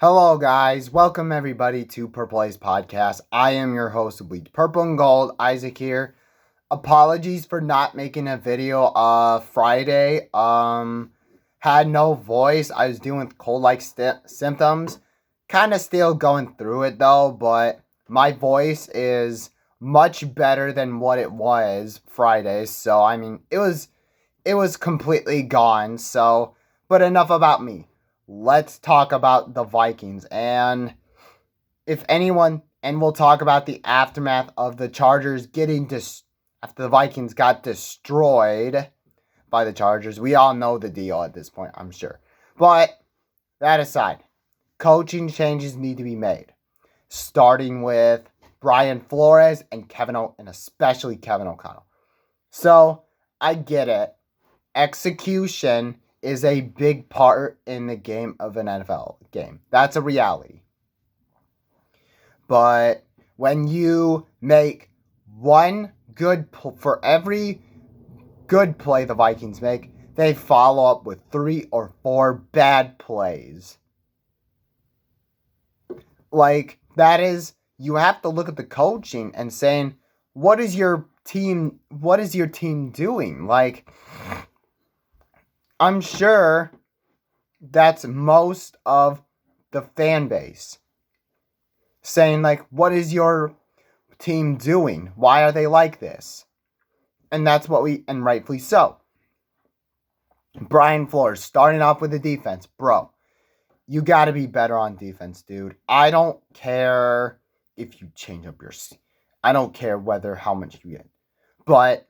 Hello, guys. Welcome, everybody, to Purple Ace Podcast. I am your host of Bleach Purple and Gold, Isaac here. Apologies for not making a video Friday. Had no voice. I was dealing with cold-like symptoms. Kind of still going through it, though, but my voice is much better than what it was Friday. So, it was completely gone. So, but enough about me. Let's talk about the Vikings. And we'll talk about the aftermath of the Chargers after the Vikings got destroyed by the Chargers. We all know the deal at this point, I'm sure. But that aside, coaching changes need to be made, starting with Brian Flores and especially Kevin O'Connell. So I get it. Execution is a big part in the game of an NFL game. That's a reality. But when you make for every good play the Vikings make, they follow up with 3 or 4 bad plays. You have to look at the coaching and saying, what is your team doing? I'm sure that's most of the fan base saying, what is your team doing? Why are they like this? And and rightfully so. Brian Flores, starting off with the defense. Bro, you got to be better on defense, dude. I don't care if you change up I don't care how much you get. But,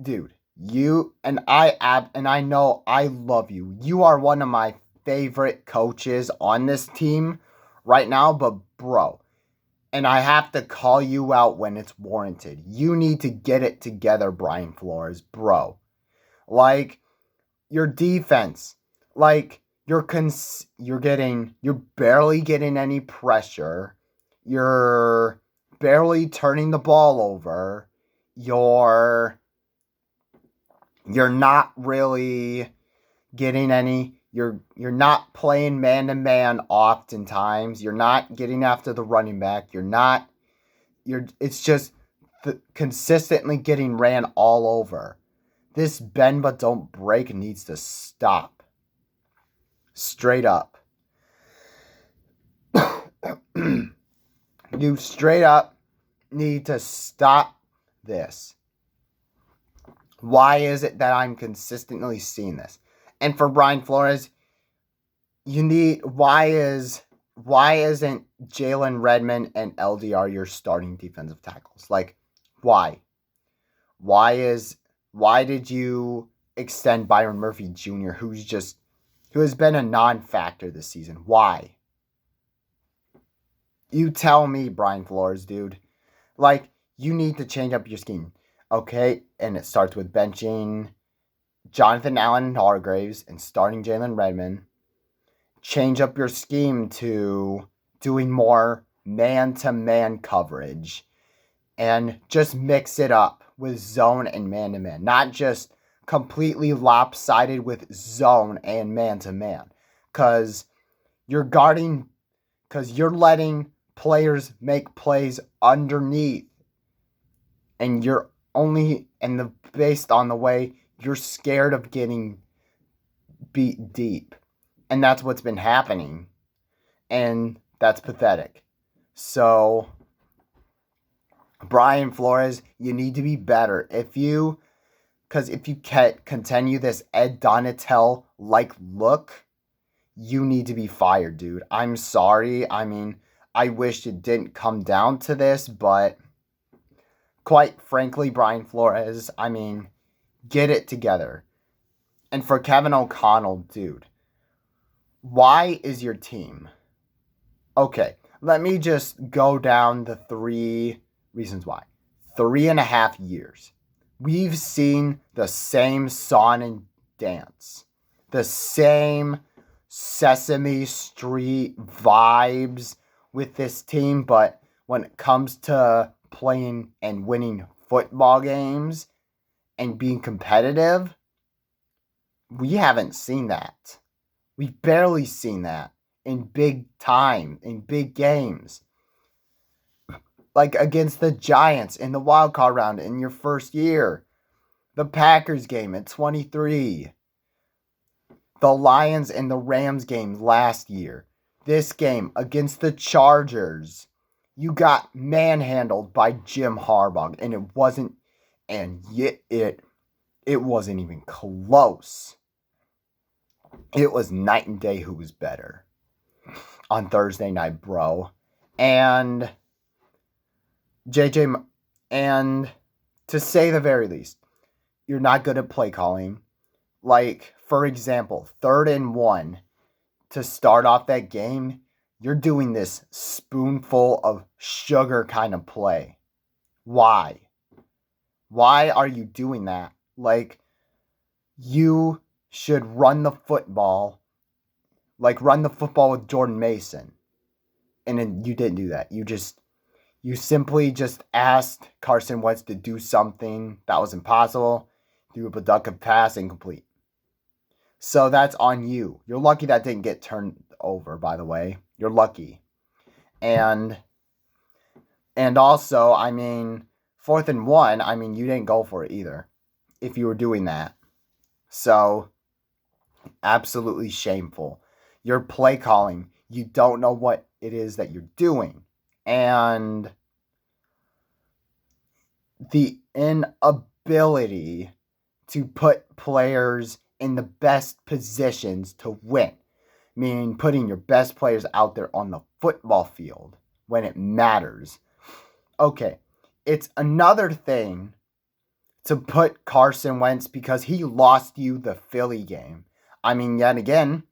dude, I know I love you. You are one of my favorite coaches on this team right now, but bro, and I have to call you out when it's warranted. You need to get it together, Brian Flores, bro. Your defense, you're barely getting any pressure. You're barely turning the ball over. You're not really getting any. You're not playing man to man oftentimes. You're not getting after the running back. It's just consistently getting ran all over. This bend but don't break needs to stop. Straight up. You straight up need to stop this. Why is it that I'm consistently seeing this? And for Brian Flores, why isn't Jalen Redmond and LDR your starting defensive tackles? Why? Why did you extend Byron Murphy Jr., who has been a non-factor this season? Why? You tell me, Brian Flores, dude. You need to change up your scheme. Okay? And it starts with benching Jonathan Allen and Hargraves and starting Jalen Redmond. Change up your scheme to doing more man-to-man coverage. And just mix it up with zone and man-to-man. Not just completely lopsided with zone and man-to-man. Because you're letting players make plays underneath. And based on the way you're scared of getting beat deep. And that's what's been happening. And that's pathetic. So, Brian Flores, you need to be better. If you continue this Ed Donatel-like look, you need to be fired, dude. I'm sorry. I wish it didn't come down to this, but quite frankly, Brian Flores, get it together. And for Kevin O'Connell, dude, why is your team? Okay, let me just go down the 3 reasons why. 3.5 years. We've seen the same song and dance. The same Sesame Street vibes with this team, but when it comes to playing and winning football games and being competitive, we haven't seen that. We've barely seen that. in big time, in big games. Like against the Giants in the wild card round in your first year. The Packers game at 23. The Lions and the Rams game last year. This game against the Chargers. You got manhandled by Jim Harbaugh, and it wasn't even close. It was night and day who was better on Thursday night, bro. And and to say the very least, you're not good at play calling. Like, for example, 3rd and 1 to start off that game, you're doing this spoonful of sugar kind of play. Why? Why are you doing that? Like, you should run the football. Like, run the football with Jordan Mason. And then you didn't do that. You simply just asked Carson Wentz to do something that was impossible. Do a productive pass, incomplete. So that's on you. You're lucky that didn't get turned over, by the way. You're lucky. And also, 4th and 1, you didn't go for it either. If you were doing that. So, absolutely shameful. Your play calling, you don't know what it is that you're doing. And the inability to put players in the best positions to win, meaning putting your best players out there on the football field when it matters. Okay, it's another thing to put Carson Wentz because he lost you the Philly game. Yet again,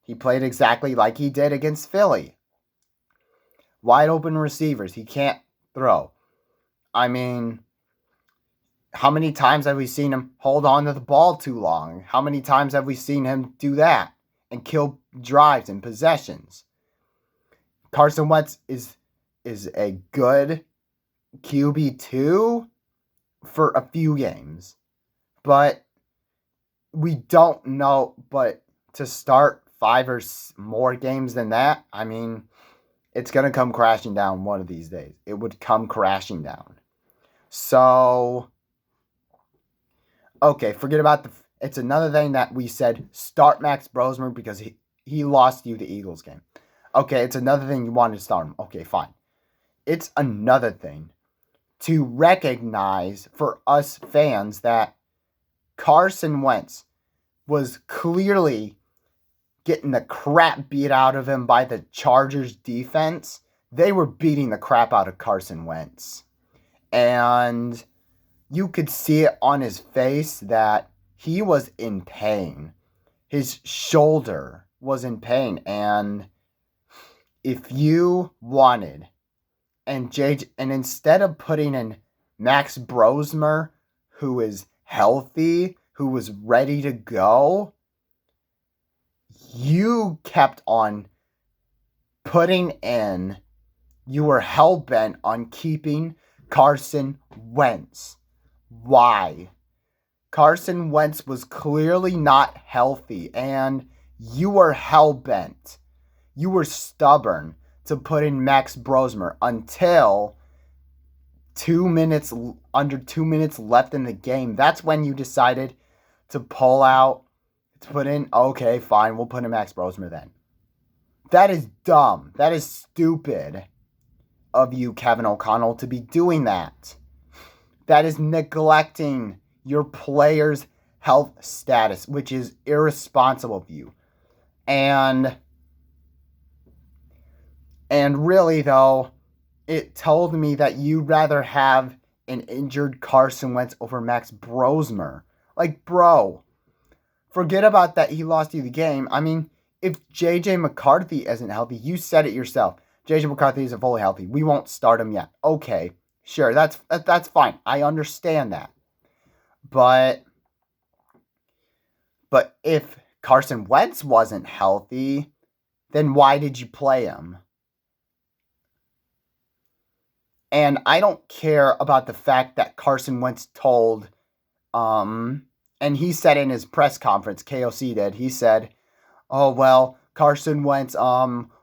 he played exactly like he did against Philly. Wide open receivers, he can't throw. How many times have we seen him hold on to the ball too long? How many times have we seen him do that and kill drives and possessions? Carson Wentz is a good QB2 for a few games. But we don't know. But to start 5 or more games than that, it's going to come crashing down one of these days. It would come crashing down. So, okay, forget about it's another thing that we said, start Max Brosmer because he lost you the Eagles game. Okay, it's another thing you wanted to start him. Okay, fine. It's another thing to recognize for us fans that Carson Wentz was clearly getting the crap beat out of him by the Chargers defense. They were beating the crap out of Carson Wentz. And you could see it on his face that he was in pain. His shoulder was in pain. And if you wanted, and instead of putting in Max Brosmer, who is healthy, who was ready to go, you kept on putting in, you were hell-bent on keeping Carson Wentz. Why? Carson Wentz was clearly not healthy, and you were hell-bent. You were stubborn to put in Max Brosmer until under 2 minutes left in the game. That's when you decided to pull out, to put in, okay, fine, we'll put in Max Brosmer then. That is dumb. That is stupid of you, Kevin O'Connell, to be doing that. That is neglecting your player's health status, which is irresponsible of you. And really, though, it told me that you'd rather have an injured Carson Wentz over Max Brosmer. Like, bro, forget about that he lost you the game. If J.J. McCarthy isn't healthy, you said it yourself. J.J. McCarthy isn't fully healthy. We won't start him yet. Okay, sure, that's fine. I understand that. But if Carson Wentz wasn't healthy, then why did you play him? And I don't care about the fact that Carson Wentz told, and he said in his press conference, KOC did, he said, oh, well, Carson Wentz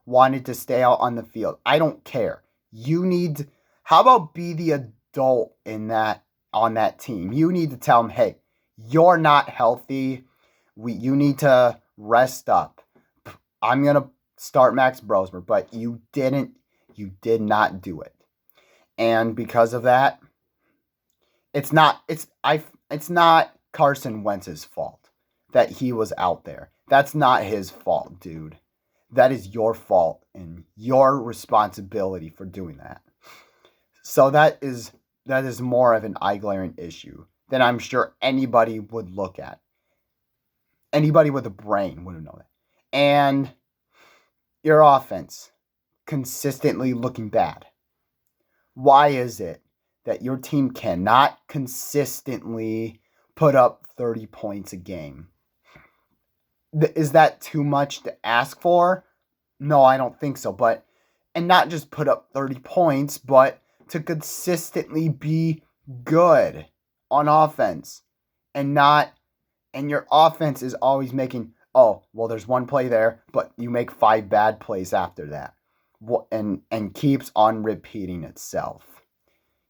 wanted to stay out on the field. I don't care. You need, how about be the adult in that, on that team? You need to tell them, hey, you're not healthy. You need to rest up. I'm gonna start Max Brosmer, but you did not do it. And because of that, it's not Carson Wentz's fault that he was out there. That's not his fault, dude. That is your fault and your responsibility for doing that. So that is more of an eye-glaring issue than I'm sure anybody would look at. Anybody with a brain would know that. And your offense consistently looking bad. Why is it that your team cannot consistently put up 30 points a game? Is that too much to ask for? No, I don't think so. And not just put up 30 points, but to consistently be good on offense. And your offense is always making, oh, well, there's one play there, but you make 5 bad plays after that. And keeps on repeating itself.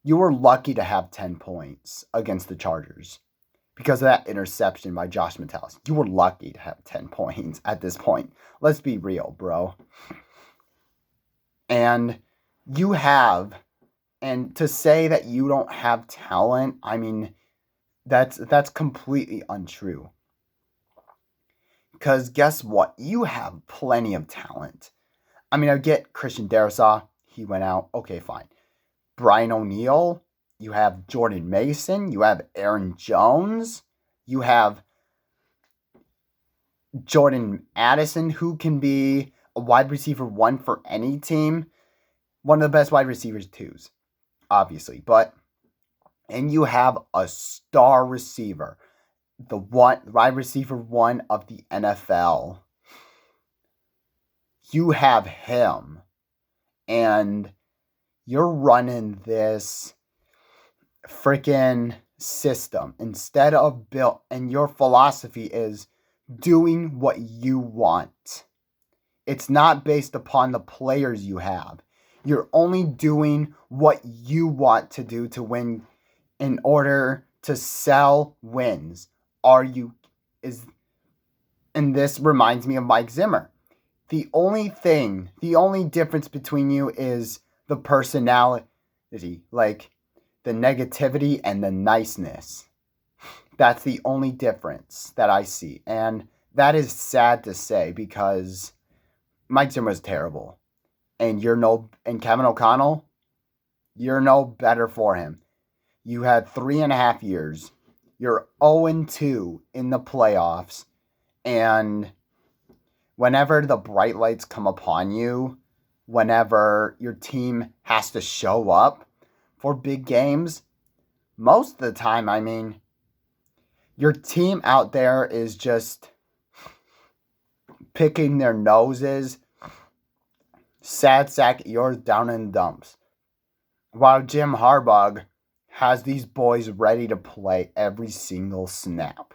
You were lucky to have 10 points against the Chargers because of that interception by Josh Metellus. You were lucky to have 10 points at this point. Let's be real, bro. And to say that you don't have talent, I mean, that's completely untrue. Because guess what? You have plenty of talent. I mean, I get Christian Darrisaw. He went out. Okay, fine. Brian O'Neill. You have Jordan Mason. You have Aaron Jones. You have Jordan Addison, who can be a wide receiver 1 for any team. One of the best wide receivers 2s, obviously. And you have a star receiver. The wide receiver 1 of the NFL. You have him. And you're running this freaking system instead of and your philosophy is doing what you want. It's not based upon the players you have. You're only doing what you want to do to win in order to sell wins. And this reminds me of Mike Zimmer. The only difference between you is the personality, like the negativity and the niceness. That's the only difference that I see. And that is sad to say because Mike Zimmer is terrible. And Kevin O'Connell, you're no better for him. You had 3.5 years. You're 0-2 in the playoffs. And whenever the bright lights come upon you, whenever your team has to show up for big games, most of the time, I mean, your team out there is just picking their noses, sad sack yours down in the dumps. While Jim Harbaugh has these boys ready to play every single snap.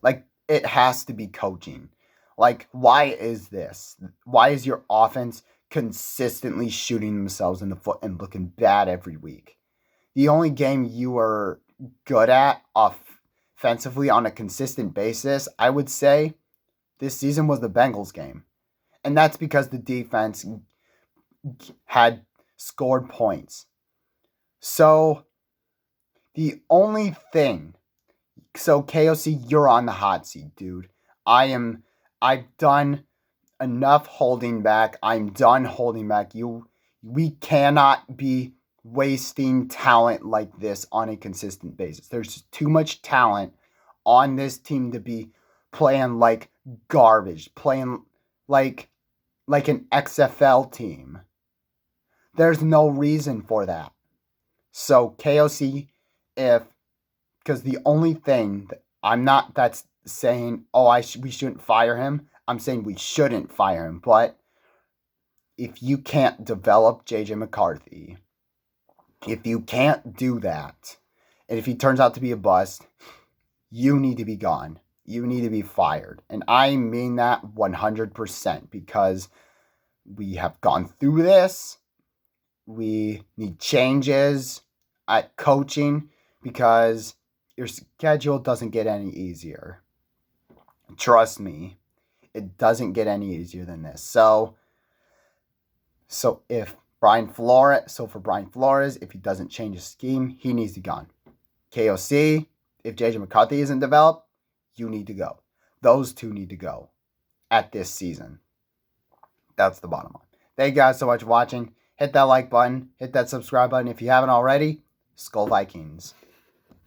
Like, it has to be coaching. Like, why is this? Why is your offense consistently shooting themselves in the foot and looking bad every week? The only game you were good at offensively on a consistent basis, I would say, this season was the Bengals game. And that's because the defense had scored points. So, the only thing... So, KOC, you're on the hot seat, dude. I've done enough holding back. I'm done holding back. We cannot be wasting talent like this on a consistent basis. There's too much talent on this team to be playing like garbage, playing like an XFL team. There's no reason for that. So KOC, because the only thing that I'm not that's saying, we shouldn't fire him. I'm saying we shouldn't fire him. But if you can't develop JJ McCarthy, if you can't do that, and if he turns out to be a bust, you need to be gone. You need to be fired. And I mean that 100% because we have gone through this. We need changes at coaching because your schedule doesn't get any easier. Trust me, it doesn't get any easier than this. So for Brian Flores, if he doesn't change his scheme, he needs to be gone. KOC, if JJ McCarthy isn't developed, you need to go. Those two need to go at this season. That's the bottom line. Thank you guys so much for watching. Hit that like button. Hit that subscribe button if you haven't already. Skull Vikings.